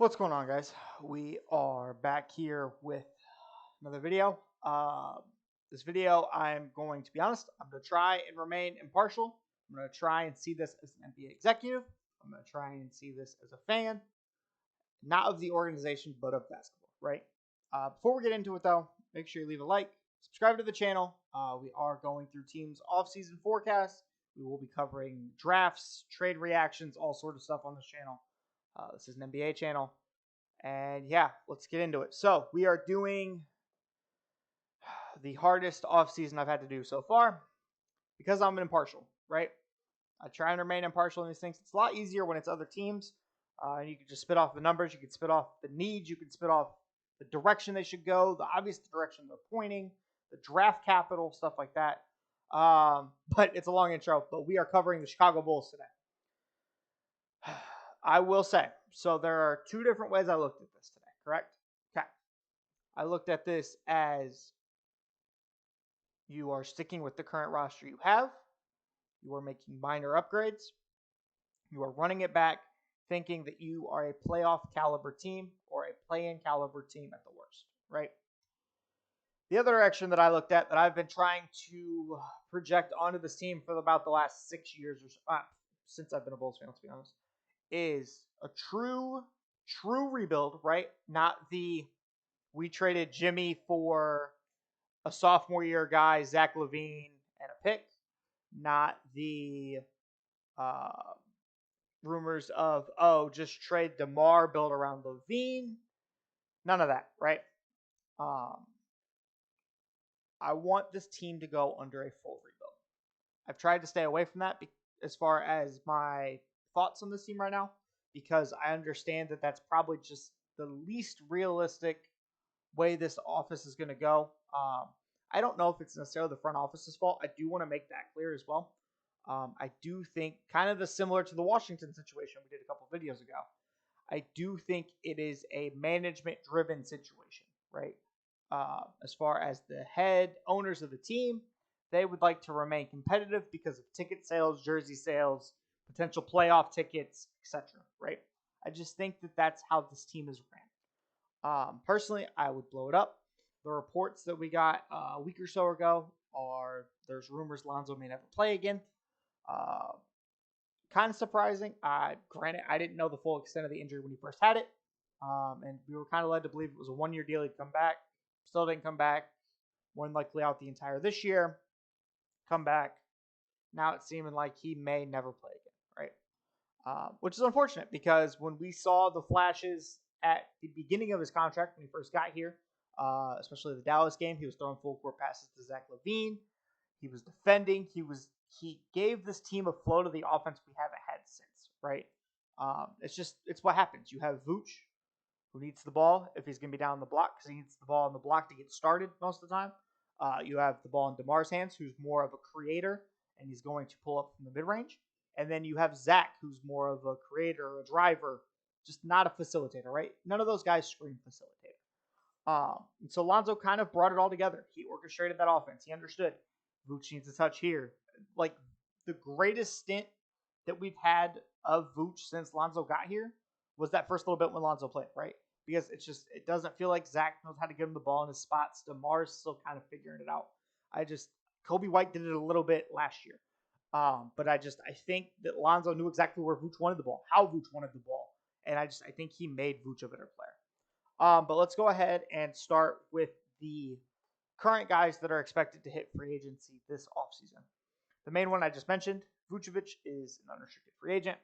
What's going on, guys? We are back here with another video. This video, I'm going to be honest, I'm going to try and remain impartial. I'm going to try and see this as an NBA executive. I'm going to try and see this as a fan, not of the organization, but of basketball, right? Before we get into it, though, make sure you leave a like, subscribe to the channel. We are going through teams' off-season forecasts. We will be covering drafts, trade reactions, all sort of stuff on this channel. This is an NBA channel. And yeah, let's get into it. So we are doing the hardest offseason I've had to do so far because I'm impartial, right? I try and remain impartial in these things. It's a lot easier when it's other teams. And you can just spit off the numbers. You can spit off the needs. You can spit off the direction they should go, the obvious direction they're pointing, the draft capital, stuff like that. But it's a long intro. But we are covering the Chicago Bulls today. I will say, so there are two different ways I looked at this today, correct? Okay. I looked at this as you are sticking with the current roster you have. You are making minor upgrades. You are running it back, thinking that you are a playoff caliber team or a play-in caliber team at the worst, right? The other direction that I looked at that I've been trying to project onto this team for about the last 6 years or so, since I've been a Bulls fan, let's be honest, is a true rebuild, right? Not the we traded Jimmy for a sophomore year guy, Zach LaVine, and a pick. Not the rumors of, just trade DeMar, build around LaVine. None of that, right? I want this team to go under a full rebuild. I've tried to stay away from that as far as my thoughts on this team right now, because I understand that that's probably just the least realistic way this office is going to go. I don't know if it's necessarily the front office's fault. I do want to make that clear as well. I do think kind of similar to the Washington situation we did a couple videos ago. I do think it is a management-driven situation, right? As far as the head owners of the team, they would like to remain competitive because of ticket sales, jersey sales, potential playoff tickets, etc. Right? I just think that that's how this team is ran. Personally, I would blow it up. The reports that we got a week or so ago are there's rumors Lonzo may never play again. Kind of surprising. Granted, I didn't know the full extent of the injury when he first had it. And we were kind of led to believe it was a one-year deal. He'd come back. Still didn't come back. More than likely out the entire this year. Come back. Now it's seeming like he may never play again, right? Which is unfortunate because when we saw the flashes at the beginning of his contract when he first got here, especially the Dallas game, he was throwing full court passes to Zach LaVine. He was defending. He gave this team a flow to the offense we haven't had since, right? It's what happens. You have Vooch, who needs the ball if he's going to be down the block because he needs the ball on the block to get started most of the time. You have the ball in DeMar's hands, who's more of a creator, and he's going to pull up from the mid-range. And then you have Zach, who's more of a creator, a driver, just not a facilitator, right? None of those guys scream facilitator. And so Lonzo kind of brought it all together. He orchestrated that offense. He understood Vooch needs a touch here. Like, the greatest stint that we've had of Vooch since Lonzo got here was that first little bit when Lonzo played, right? Because it doesn't feel like Zach knows how to get him the ball in his spots. DeMar's still kind of figuring it out. Kobe White did it a little bit last year. But I think that Lonzo knew exactly where Vooch wanted the ball, how Vooch wanted the ball. And I think he made Vooch a better player. But let's go ahead and start with the current guys that are expected to hit free agency this offseason. The main one I just mentioned, Vucevic, is an unrestricted free agent.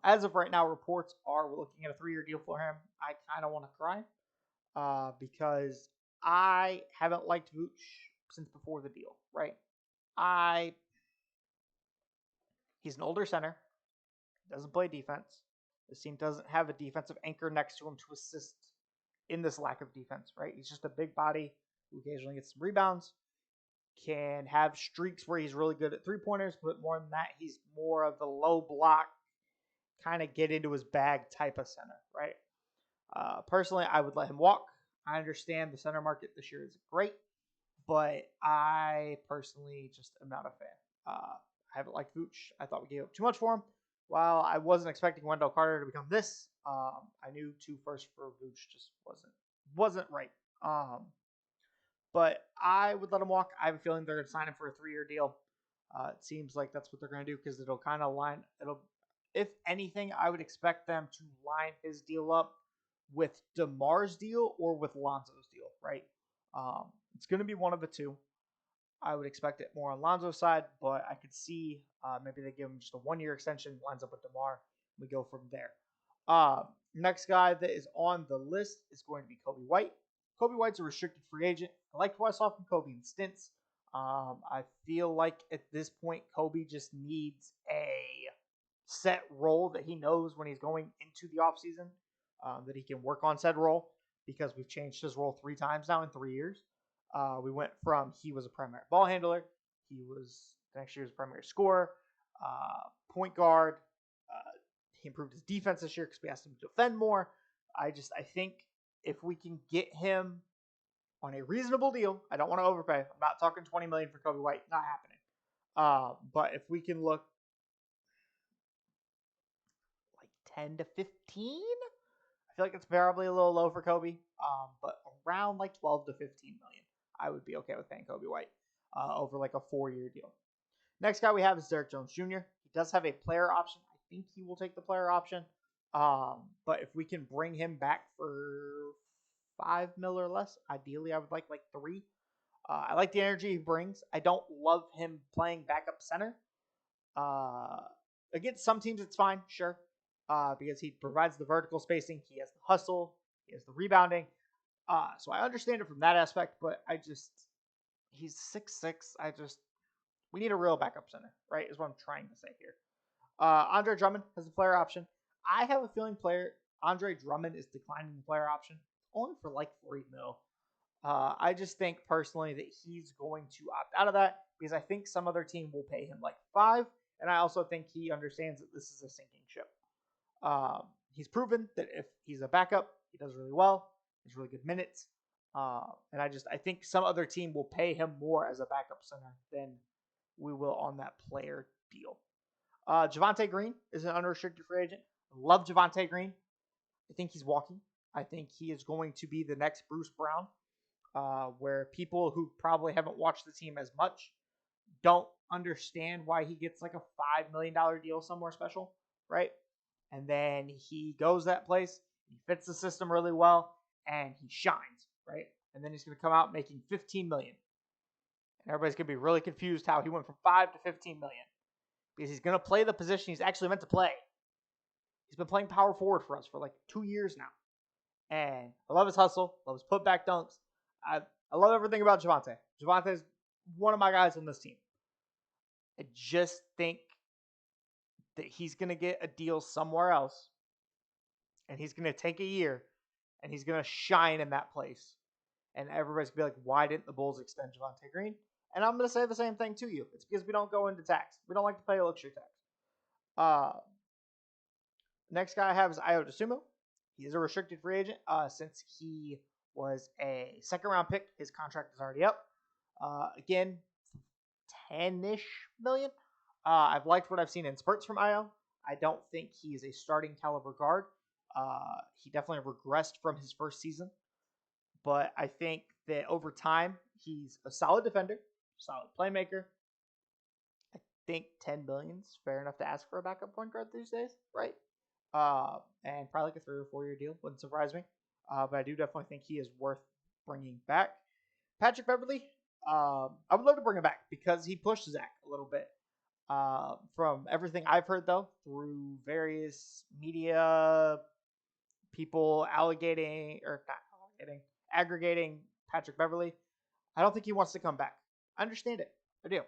As of right now, reports are we're looking at a 3-year deal for him. I kind of want to cry because I haven't liked Vooch since before the deal, right? He's an older center, doesn't play defense. This team doesn't have a defensive anchor next to him to assist in this lack of defense, right? He's just a big body who occasionally gets some rebounds, can have streaks where he's really good at three-pointers, but more than that, he's more of the low block, kind of get into his bag type of center, right? Personally, I would let him walk. I understand the center market this year is great, but I personally just am not a fan. I haven't liked Vooch. I thought we gave up too much for him. While I wasn't expecting Wendell Carter to become this, I knew 2 firsts for Vooch just wasn't right. But I would let him walk. I have a feeling they're going to sign him for a 3-year deal. It seems like that's what they're going to do because it'll kind of line. If anything, I would expect them to line his deal up with DeMar's deal or with Lonzo's deal, right? It's going to be one of the two. I would expect it more on Lonzo's side, but I could see maybe they give him just a 1-year extension, lines up with DeMar. We go from there. Next guy that is on the list is going to be Kobe White. Kobe White's a restricted free agent. I liked what I saw from Kobe in stints. I feel like at this point, Kobe just needs a set role that he knows when he's going into the offseason, that he can work on said role because we've changed his role 3 times now in 3 years. We went from he was a primary ball handler, he was next year's primary scorer, point guard. He improved his defense this year because we asked him to defend more. I think if we can get him on a reasonable deal, I don't want to overpay. I'm not talking $20 million for Kobe White, not happening. But if we can look like 10 to 15, I feel like it's probably a little low for Kobe. But around like 12 to 15 million, I would be okay with paying Kobe White over like a 4-year deal. Next guy we have is Derrick Jones Jr. He does have a player option. I think he will take the player option. But if we can bring him back for $5 million or less, ideally I would like 3. I like the energy he brings. I don't love him playing backup center. Against some teams it's fine, sure, because he provides the vertical spacing. He has the hustle. He has the rebounding. So I understand it from that aspect, but he's 6'6". We need a real backup center, right, is what I'm trying to say here. Andre Drummond has a player option. I have a feeling Andre Drummond is declining the player option only for like $3 million. I just think personally that he's going to opt out of that because I think some other team will pay him like $5 million, and I also think he understands that this is a sinking ship. He's proven that if he's a backup, he does really well. He's really good minutes. And I think some other team will pay him more as a backup center than we will on that player deal. Javonte Green is an unrestricted free agent. I love Javonte Green. I think he's walking. I think he is going to be the next Bruce Brown, where people who probably haven't watched the team as much don't understand why he gets like a $5 million deal somewhere special, right? And then he goes that place, he fits the system really well, and he shines, right? And then he's going to come out making $15 million. And everybody's going to be really confused how he went from 5 to 15 million. Because he's going to play the position he's actually meant to play. He's been playing power forward for us for like 2 years now. And I love his hustle, love his putback dunks. I love everything about Javonte. Javonte is one of my guys on this team. I just think that he's going to get a deal somewhere else. And he's going to take a year. And he's going to shine in that place. And everybody's going to be like, why didn't the Bulls extend Javonte Green? And I'm going to say the same thing to you. It's because we don't go into tax. We don't like to pay a luxury tax. Next guy I have is Ayo Dosunmu. He is a restricted free agent. Since he was a second-round pick, his contract is already up. Again, 10-ish million. I've liked what I've seen in spurts from Ayo. I don't think he is a starting caliber guard. He definitely regressed from his first season. But I think that over time, he's a solid defender, solid playmaker. I think 10 million is fair enough to ask for a backup point guard these days, right? And probably like a 3 or 4 year deal wouldn't surprise me. But I do definitely think he is worth bringing back. Patrick Beverley, I would love to bring him back because he pushed Zach a little bit. From everything I've heard, though, through various media people aggregating Patrick Beverley, I don't think he wants to come back. I understand it. I do.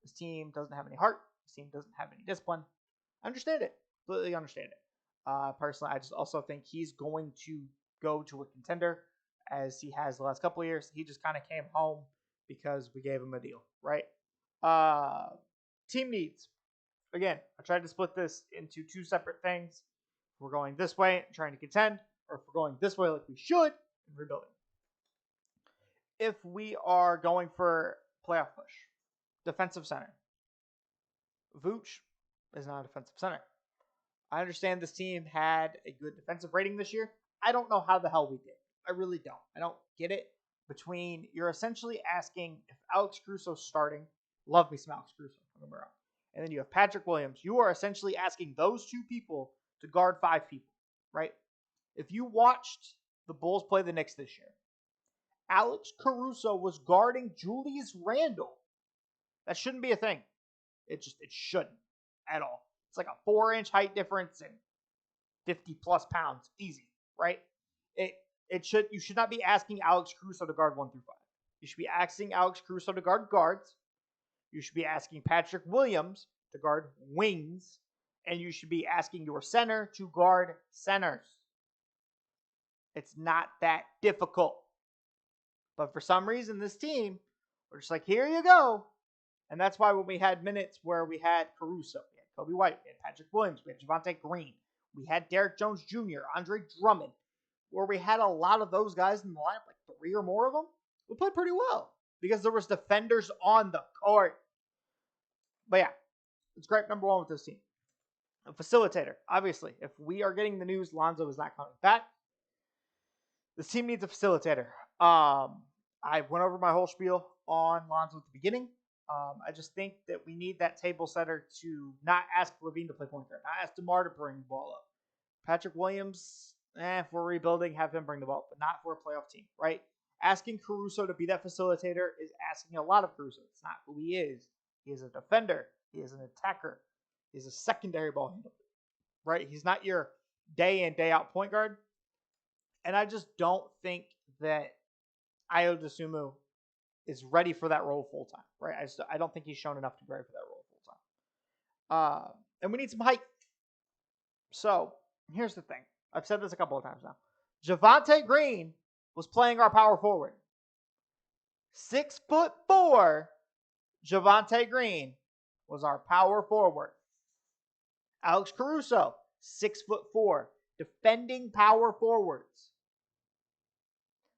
This team doesn't have any heart. This team doesn't have any discipline. I understand it. Completely understand it. Personally, I just also think he's going to go to a contender as he has the last couple of years. He just kind of came home because we gave him a deal, right? Team needs. Again, I tried to split this into 2 separate things. If we're going this way and trying to contend, or if we're going this way like we should and rebuilding. If we are going for playoff push, defensive center. Vooch is not a defensive center. I understand this team had a good defensive rating this year. I don't know how the hell we did. I really don't. I don't get it. You're essentially asking if Alex Caruso's starting. Love me some Alex Caruso. Don't get me wrong. And then you have Patrick Williams. You are essentially asking those two people to guard 5 people, right? If you watched the Bulls play the Knicks this year, Alex Caruso was guarding Julius Randle. That shouldn't be a thing. It shouldn't at all. It's like a 4-inch height difference and 50 plus pounds, easy, right? You should not be asking Alex Caruso to guard 1 through 5. You should be asking Alex Caruso to guard guards. You should be asking Patrick Williams to guard wings, and you should be asking your center to guard centers. It's not that difficult. But for some reason, this team, we're just like, here you go. And that's why when we had minutes where we had Caruso, we had Kobe White, we had Patrick Williams, we had Javonte Green, we had Derrick Jones Jr., Andre Drummond, where we had a lot of those guys in the lineup, like 3 or more of them, we played pretty well because there was defenders on the court. But yeah, it's great number 1 with this team. A facilitator, obviously. If we are getting the news Lonzo is not coming back, this team needs a facilitator. I went over my whole spiel on Lonzo at the beginning. I just think that we need that table setter to not ask Levine to play point guard, not ask DeMar to bring the ball up. Patrick Williams, if we're rebuilding, have him bring the ball up, but not for a playoff team, right? Asking Caruso to be that facilitator is asking a lot of Caruso. It's not who he is. He is a defender. He is an attacker. He's a secondary ball handler, right? He's not your day in, day out point guard. And I just don't think that Ayo Dosunmu is ready for that role full time, right? I don't think he's shown enough to be ready for that role full time. And we need some height. So here's the thing. I've said this a couple of times now. Javonte Green was playing our power forward. 6'4", Javonte Green was our power forward. Alex Caruso, 6'4", defending power forwards.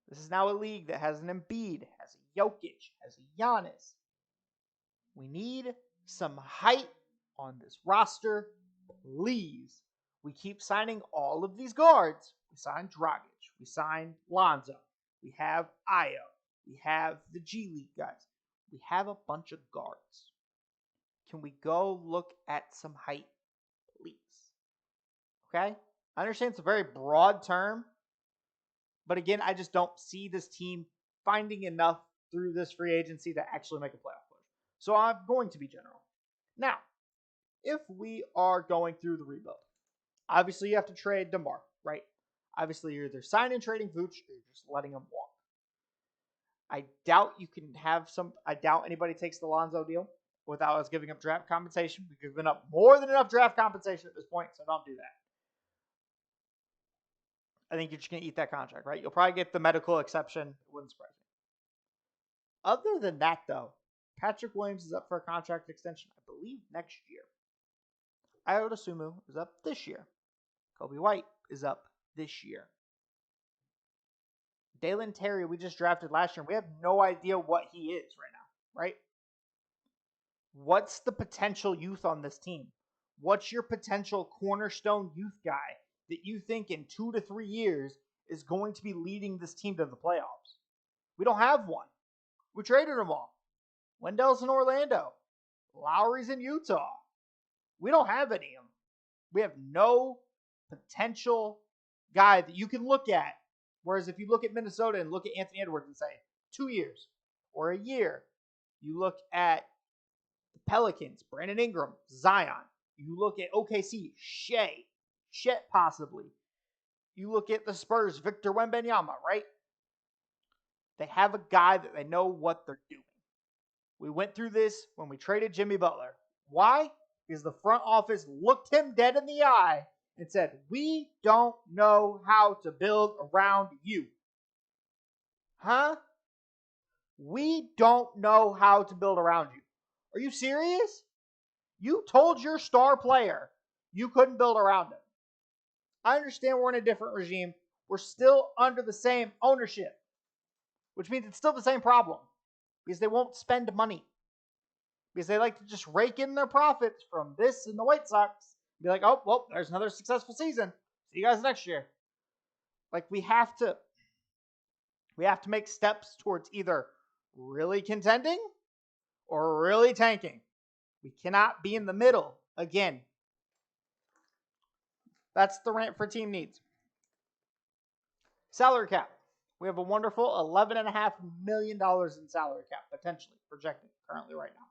This is now a league that has an Embiid, has a Jokic, has a Giannis. We need some height on this roster, please. We keep signing all of these guards. We signed Dragic. We signed Lonzo. We have Ayo. We have the G League guys. We have a bunch of guards. Can we go look at some height, please? Okay? I understand it's a very broad term. But again, I just don't see this team finding enough through this free agency to actually make a playoff push. So I'm going to be general. Now, if we are going through the rebuild, obviously you have to trade DeMar, right? Obviously you're either signing and trading Vooch or you're just letting him walk. I doubt anybody takes the Lonzo deal without us giving up draft compensation. We've given up more than enough draft compensation at this point, so don't do that. I think you're just going to eat that contract, right? You'll probably get the medical exception. It wouldn't surprise me. Other than that, though, Patrick Williams is up for a contract extension, I believe, next year. Ayo Dosunmu is up this year. Kobe White is up this year. Dalen Terry, we just drafted last year, and we have no idea what he is right now, right? What's the potential youth on this team? What's your potential cornerstone youth guy that you think in 2 to 3 years is going to be leading this team to the playoffs? We don't have one. We traded them all. Wendell's in Orlando. Lowry's in Utah. We don't have any of them. We have no potential guy that you can look at. Whereas if you look at Minnesota and look at Anthony Edwards and say 2 years or a year, you look at the Pelicans, Brandon Ingram, Zion. You look at OKC, Chet possibly. You look at the Spurs, Victor Wembanyama, right? They have a guy that they know what they're doing. We went through this when we traded Jimmy Butler. Why? Because the front office looked him dead in the eye and said, we don't know how to build around you. Huh? We don't know how to build around you. Are you serious? You told your star player you couldn't build around him. I understand we're in a different regime. We're still under the same ownership, which means it's still the same problem because they won't spend money because they like to just rake in their profits from this and the White Sox Be like, oh, well, there's another successful season. See you guys next year. Like we have to make steps towards either really contending or really tanking. We cannot be in the middle again. That's the rant for team needs. Salary cap. We have a wonderful $11.5 million in salary cap, potentially projected currently right now.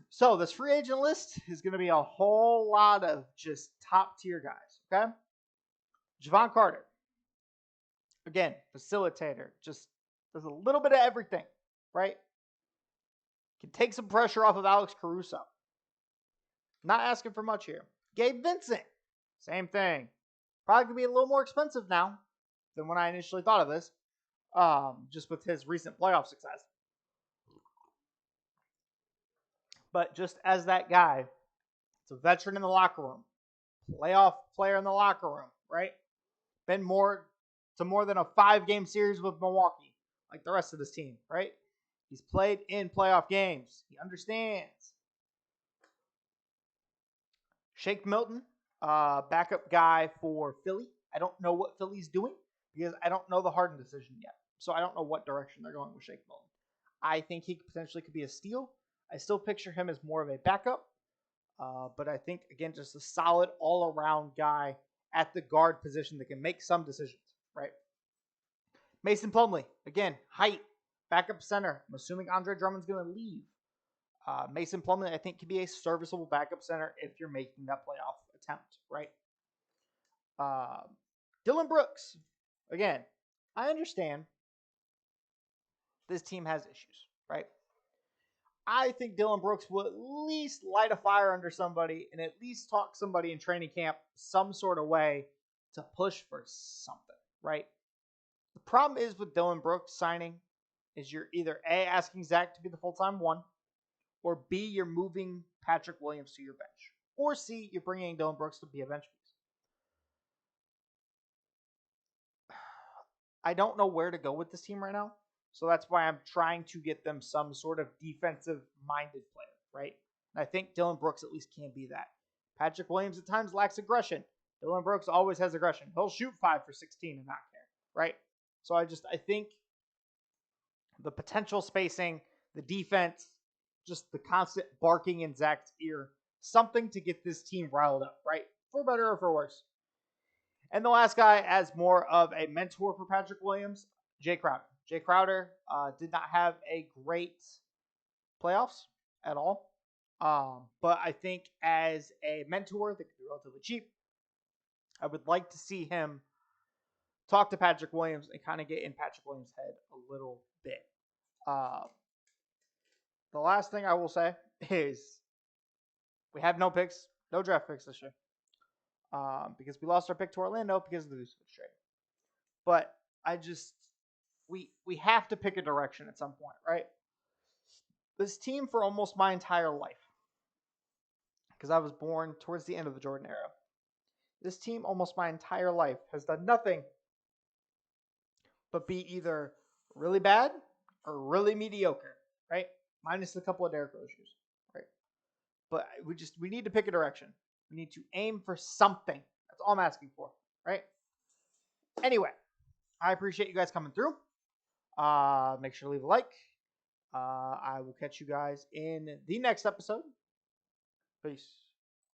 So this free agent list is going to be a whole lot of just top tier guys, okay? Javon Carter. Again, facilitator. Just does a little bit of everything, right? Can take some pressure off of Alex Caruso. Not asking for much here. Gabe Vincent. Same thing. Probably going to be a little more expensive now than when I initially thought of this. Just with his recent playoff success. But just as that guy, it's a veteran in the locker room. Playoff player in the locker room, right? Been more than a 5-game series with Milwaukee, like the rest of this team, right? He's played in playoff games. He understands. Shake Milton, backup guy for Philly. I don't know what Philly's doing because I don't know the Harden decision yet. So I don't know what direction they're going with Shake Milton. I think he potentially could be a steal. I still picture him as more of a backup. But I think, again, just a solid all-around guy at the guard position that can make some decisions, right? Mason Plumlee, again, height, backup center. I'm assuming Andre Drummond's going to leave. Mason Plumlee, I think, could be a serviceable backup center if you're making that playoff attempt, right? Dylan Brooks, again, I understand this team has issues, right? I think Dylan Brooks will at least light a fire under somebody and at least talk somebody in training camp some sort of way to push for something, right? The problem is with Dylan Brooks signing is you're either A, asking Zach to be the full-time one, or B, you're moving Patrick Williams to your bench, or C, you're bringing Dylan Brooks to be a bench piece. I don't know where to go with this team right now. So that's why I'm trying to get them some sort of defensive-minded player, right? And I think Dylan Brooks at least can be that. Patrick Williams at times lacks aggression. Dylan Brooks always has aggression. He'll shoot 5 for 16 and not care, right? So I think the potential spacing, the defense, just the constant barking in Zach's ear, something to get this team riled up, right? For better or for worse. And the last guy as more of a mentor for Patrick Williams, Jay Crowder. Jay Crowder did not have a great playoffs at all. But I think as a mentor that could be relatively cheap, I would like to see him talk to Patrick Williams and kind of get in Patrick Williams' head a little bit. The last thing I will say is we have no picks, no draft picks this year. Because we lost our pick to Orlando because of the Vucevic trade. But we have to pick a direction at some point, right? This team for almost my entire life, because I was born towards the end of the Jordan era, this team almost my entire life has done nothing but be either really bad or really mediocre, right? Minus a couple of Derrick Rose years, right? But we need to pick a direction. We need to aim for something. That's all I'm asking for, right? Anyway, I appreciate you guys coming through. Make sure to leave a like. I will catch you guys in the next episode. Peace.